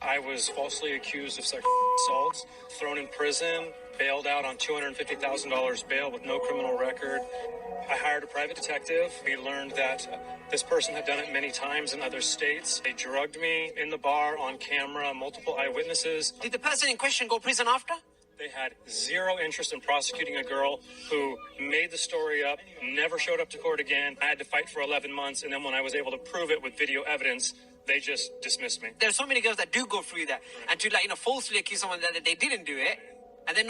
I was falsely accused of sexual assaults, thrown in prison, bailed out on $250,000 bail with no criminal record. I hired a private detective. We learned that this person had done it many times in other states. They drugged me in the bar on camera, multiple eyewitnesses. Did the person in question go to prison after? They had zero interest in prosecuting a girl who made the story up, never showed up to court again. I had to fight for 11 months, and then when I was able to prove it with video evidence, they just dismissed me. There's so many girls that do go through that, and to falsely accuse someone that they didn't do it, and then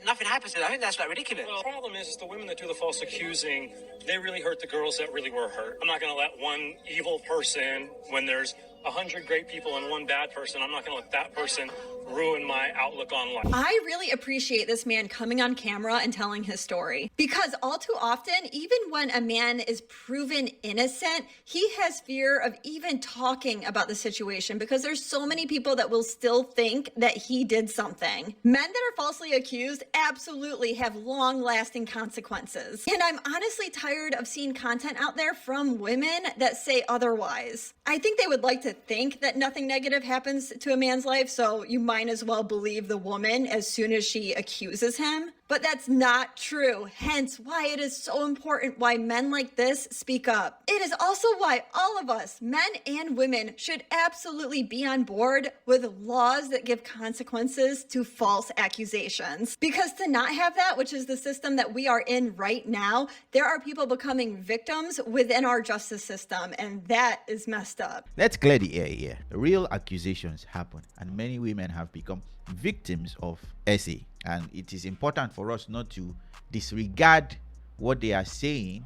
nothing happens to them. I think that's ridiculous. Well, the problem is the women that do the false accusing, they really hurt the girls that really were hurt. I'm not going to let one evil person, when there's 100 great people and one bad person, I'm not going to let that person ruin my outlook on life. I really appreciate this man coming on camera and telling his story, because all too often, even when a man is proven innocent, he has fear of even talking about the situation because there's so many people that will still think that he did something. Men that are falsely accused absolutely have long-lasting consequences. And I'm honestly tired of seeing content out there from women that say otherwise. I think they would like to think that nothing negative happens to a man's life, so you might as well believe the woman as soon as she accuses him. But that's not true, hence why it is so important why men like this speak up. It is also why all of us, men and women, should absolutely be on board with laws that give consequences to false accusations. Because to not have that, which is the system that we are in right now, there are people becoming victims within our justice system, and that is messed up. Let's clear the air here. Real accusations happen, and many women have become victims of SA. And it is important for us not to disregard what they are saying,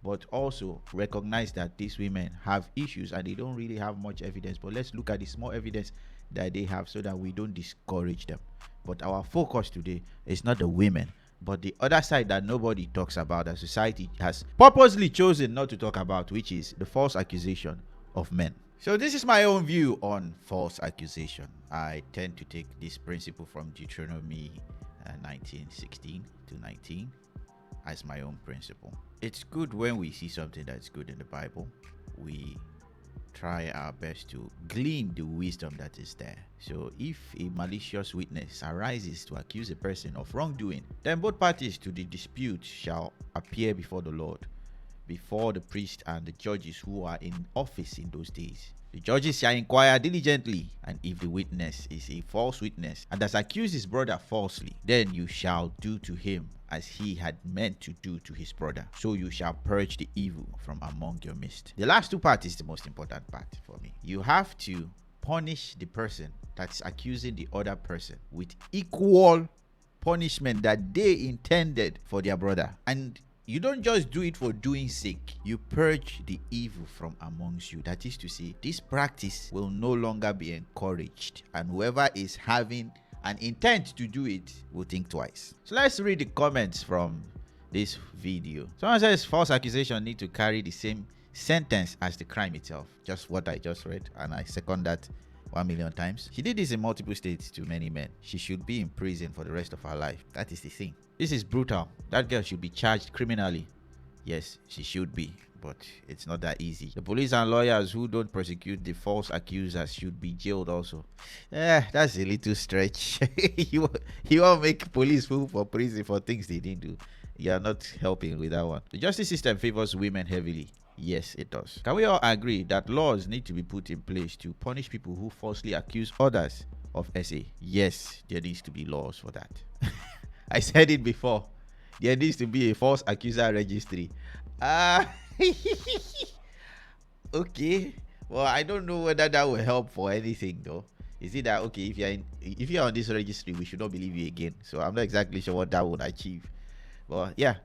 but also recognize that these women have issues and they don't really have much evidence. But let's look at the small evidence that they have so that we don't discourage them. But our focus today is not the women, but the other side that nobody talks about, that society has purposely chosen not to talk about, which is the false accusation of men. So this is my own view on false accusation. I tend to take this principle from Deuteronomy 19:16 to 19 as my own principle. It's good when we see something that's good in the Bible, we try our best to glean the wisdom that is there. So if a malicious witness arises to accuse a person of wrongdoing, then both parties to the dispute shall appear before the Lord, before the priest and the judges who are in office in those days. The judges shall inquire diligently, and if the witness is a false witness and has accused his brother falsely, then you shall do to him as he had meant to do to his brother. So you shall purge the evil from among your midst. The last two parts is the most important part for me. You have to punish the person that's accusing the other person with equal punishment that they intended for their brother. And you don't just do it for doing sake. You purge the evil from amongst you. That is to say, this practice will no longer be encouraged, and whoever is having an intent to do it will think twice. So let's read the comments from this video. Someone says false accusation need to carry the same sentence as the crime itself. Just what I just read, and I second that 1,000,000 times. She did this in multiple states to many men. She should be in prison for the rest of her life. That is the thing. This is brutal. That girl should be charged criminally. Yes, she should be, but it's not that easy. The police and lawyers who don't prosecute the false accusers should be jailed also. That's a little stretch. you won't make police fool for prison for things they didn't do. You are not helping with that one. The justice system favors women heavily. Yes, it does. Can we all agree that laws need to be put in place to punish people who falsely accuse others of SA? Yes, there needs to be laws for that. I said it before. There needs to be a false accuser registry. Okay. Well, I don't know whether that will help for anything though. Is it that okay, if you're on this registry, we should not believe you again? So I'm not exactly sure what that would achieve. But yeah,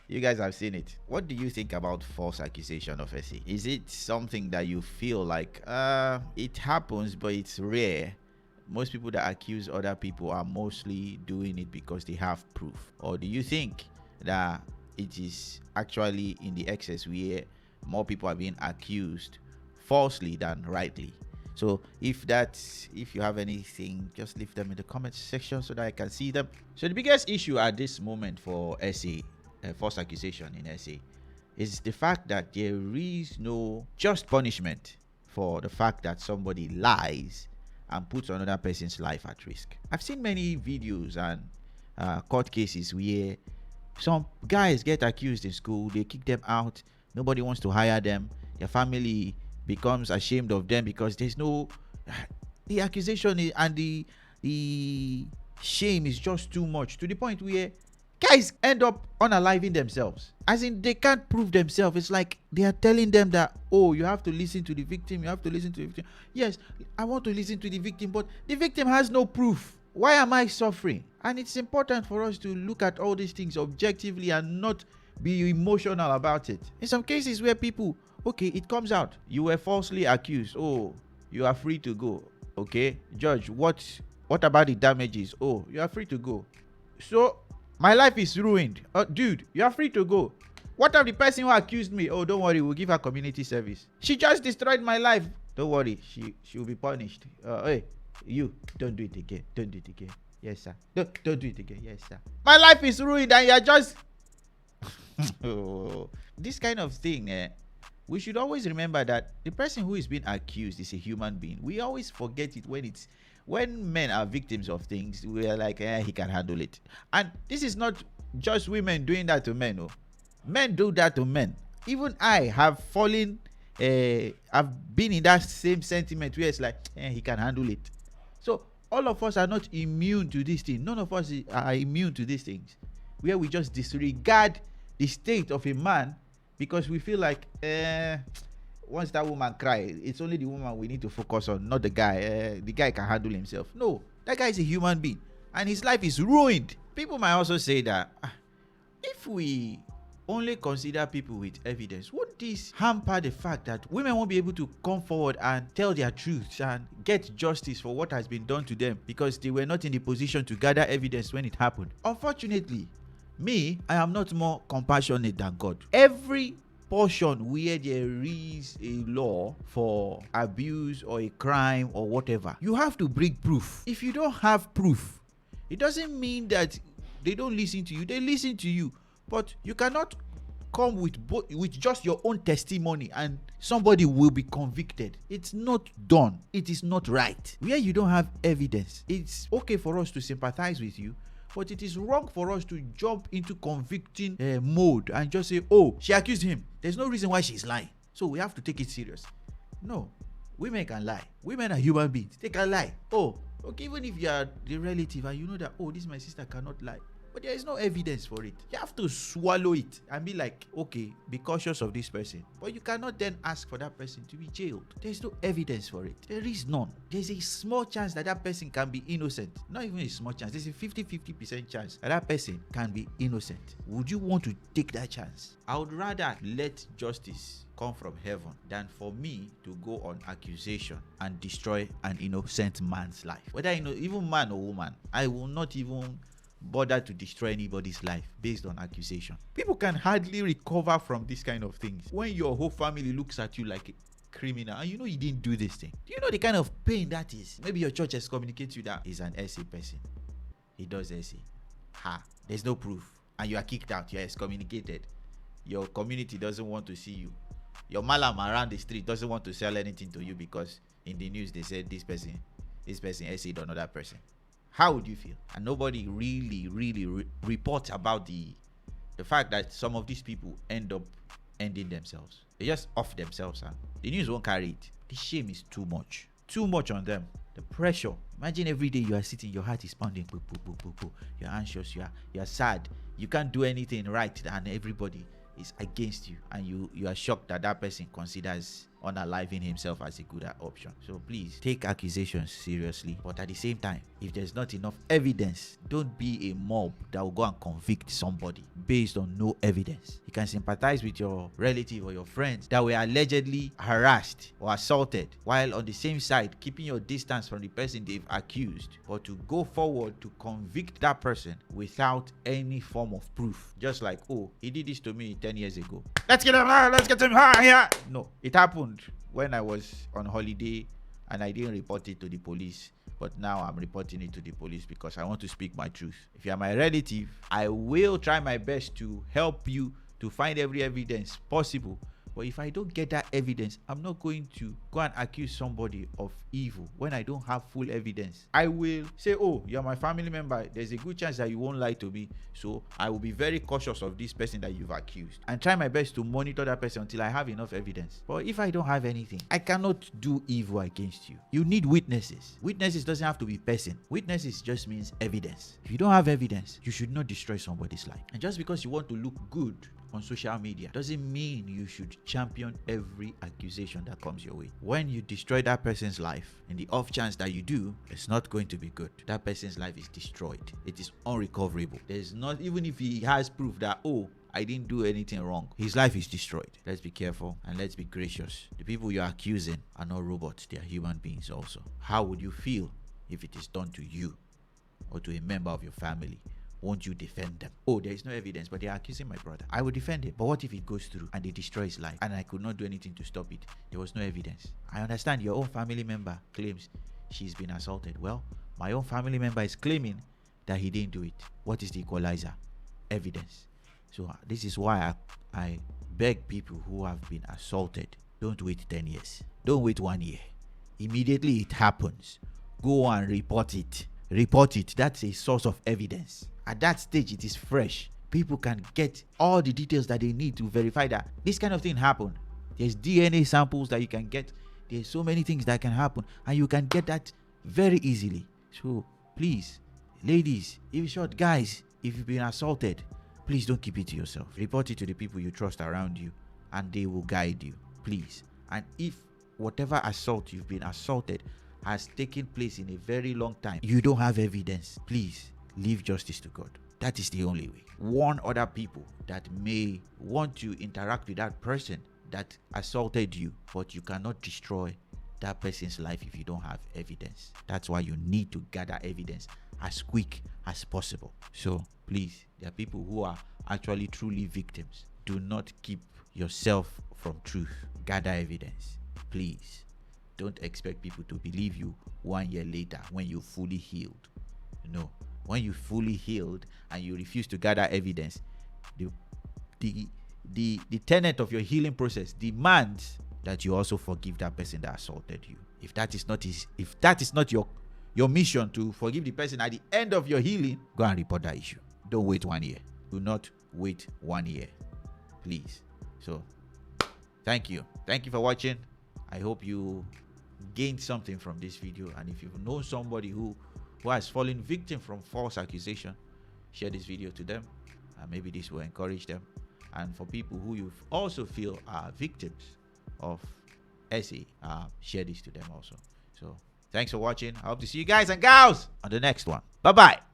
you guys have seen it. What do you think about false accusation of SA? Is it something that you feel like it happens but it's rare? Most people that accuse other people are mostly doing it because they have proof. Or do you think that it is actually in the excess where more people are being accused falsely than rightly? So if you have anything, just leave them in the comments section so that I can see them. So the biggest issue at this moment for SA, false accusation in SA, is the fact that there is no just punishment for the fact that somebody lies and puts another person's life at risk. I've seen many videos and court cases where some guys get accused in school, they kick them out, nobody wants to hire them, their family becomes ashamed of them because there's no the accusation and the shame is just too much, to the point where guys end up unaliving themselves, as in they can't prove themselves. It's like they are telling them that, oh, you have to listen to the victim, you have to listen to the victim. Yes, I want to listen to the victim, but the victim has no proof. Why am I suffering? And it's important for us to look at all these things objectively and not be emotional about it. In some cases where people, okay, it comes out, you were falsely accused, oh, you are free to go. Okay, judge, what about the damages? Oh, you are free to go. So my life is ruined. Dude, you are free to go. What of the person who accused me? Oh, don't worry, we'll give her community service. She just destroyed my life. Don't worry, she will be punished. Hey, you, don't do it again. Don't do it again. Yes, sir. Don't do it again. Yes, sir. My life is ruined and you're just... This kind of thing, we should always remember that the person who is being accused is a human being. We always forget it when men are victims of things. We are like, he can handle it. And this is not just women doing that to men. No. Men do that to men. Even I have fallen, I've been in that same sentiment where it's like, he can handle it. So all of us are not immune to these things. None of us are immune to these things, where we just disregard the state of a man because we feel like, once that woman cries, it's only the woman we need to focus on, not the guy. The guy can handle himself. No, that guy is a human being and his life is ruined. People might also say that if we only consider people with evidence, would this hamper the fact that women won't be able to come forward and tell their truths and get justice for what has been done to them because they were not in the position to gather evidence when it happened? Unfortunately, I am not more compassionate than God. Every portion where there is a law for abuse or a crime or whatever, you have to bring proof. If you don't have proof, it doesn't mean that they don't listen to you. They listen to you, but you cannot come with just your own testimony and somebody will be convicted. It's not done. It is not right. Where you don't have evidence, it's okay for us to sympathize with you, but it is wrong for us to jump into convicting mode and just say, oh, she accused him. There's no reason why she's lying, so we have to take it serious. No, women can lie. Women are human beings. They can lie. Oh, okay, even if you are the relative and you know that, oh, this my sister cannot lie, but there is no evidence for it. You have to swallow it and be like, okay, be cautious of this person. But you cannot then ask for that person to be jailed. There's no evidence for it. There is none. There's a small chance that that person can be innocent. Not even a small chance. There's a 50% chance that that person can be innocent. Would you want to take that chance? I would rather let justice come from heaven than for me to go on accusation and destroy an innocent man's life. Whether even man or woman, I will not even bother to destroy anybody's life based on accusation. People can hardly recover from this kind of things when your whole family looks at you like a criminal and you know you didn't do this thing. Do you know the kind of pain that is? Maybe your church has communicated to you that he's an SA person, he does SA. There's no proof and you are kicked out, you are excommunicated. Your community doesn't want to see you. Your malam around the street doesn't want to sell anything to you because in the news they said this person SA'd another person. How would you feel? And nobody really reports about the fact that some of these people end up ending themselves. They just off themselves. The news won't carry it. The shame is too much on them. The pressure. Imagine every day you are sitting, your heart is pounding. You're anxious. You are sad. You can't do anything right, and everybody is against you, and you are shocked that that person considers unaliving himself as a good option. So please take accusations seriously, but at the same time, if there's not enough evidence, don't be a mob that will go and convict somebody based on no evidence. You can sympathize with your relative or your friends that were allegedly harassed or assaulted, while on the same side keeping your distance from the person they've accused, but to go forward to convict that person without any form of proof, just like, oh, he did this to me 10 years ago, let's get him here. No, it happened when I was on holiday and I didn't report it to the police, but now I'm reporting it to the police because I want to speak my truth. If you are my relative, I will try my best to help you to find every evidence possible But if I don't get that evidence, I'm not going to go and accuse somebody of evil when I don't have full evidence. I will say, oh, you're my family member. There's a good chance that you won't lie to me. So I will be very cautious of this person that you've accused and try my best to monitor that person until I have enough evidence. But if I don't have anything, I cannot do evil against you. You need witnesses. Witnesses doesn't have to be person. Witnesses just means evidence. If you don't have evidence, you should not destroy somebody's life. And just because you want to look good on social media doesn't mean you should champion every accusation that comes your way. When you destroy that person's life, in the off chance that you do, it's not going to be good. That person's life is destroyed. It is unrecoverable. There's not, even if he has proof that, oh, I didn't do anything wrong, his life is destroyed. Let's be careful and let's be gracious. The people you're accusing are not robots, they are human beings also. How would you feel if it is done to you or to a member of your family? Won't you defend them? Oh, there is no evidence, but they are accusing my brother. I will defend it. But what if it goes through and they destroy his life and I could not do anything to stop it? There was no evidence. I understand your own family member claims she's been assaulted. Well, my own family member is claiming that he didn't do it. What is the equalizer? Evidence. So this is why I beg people who have been assaulted, don't wait 10 years. Don't wait 1 year. Immediately it happens, go and report it. Report it. That's a source of evidence. At that stage, it is fresh. People can get all the details that they need to verify that this kind of thing happened. There's DNA samples that you can get. There's so many things that can happen, and you can get that very easily. So please, ladies, if short, guys, if you've been assaulted, please don't keep it to yourself. Report it to the people you trust around you, and they will guide you. Please. And if whatever assault you've been assaulted has taken place in a very long time, you don't have evidence, please leave justice to God. That is the only way. Warn other people that may want to interact with that person that assaulted you, but you cannot destroy that person's life if you don't have evidence. That's why you need to gather evidence as quick as possible. So please, there are people who are actually truly victims. Do not keep yourself from truth. Gather evidence, please. Don't expect people to believe you 1 year later when you're fully healed. No. When you're fully healed and you refuse to gather evidence, the tenet of your healing process demands that you also forgive that person that assaulted you. If that is not your mission to forgive the person at the end of your healing, go and report that issue. Don't wait 1 year. Do not wait 1 year, please. So thank you for watching. I hope you gained something from this video, and if you know somebody who has fallen victim from false accusation, share this video to them, and maybe this will encourage them. And for people who you also feel are victims of SA, share this to them also. So thanks for watching. I hope to see you guys and gals on the next one. Bye bye.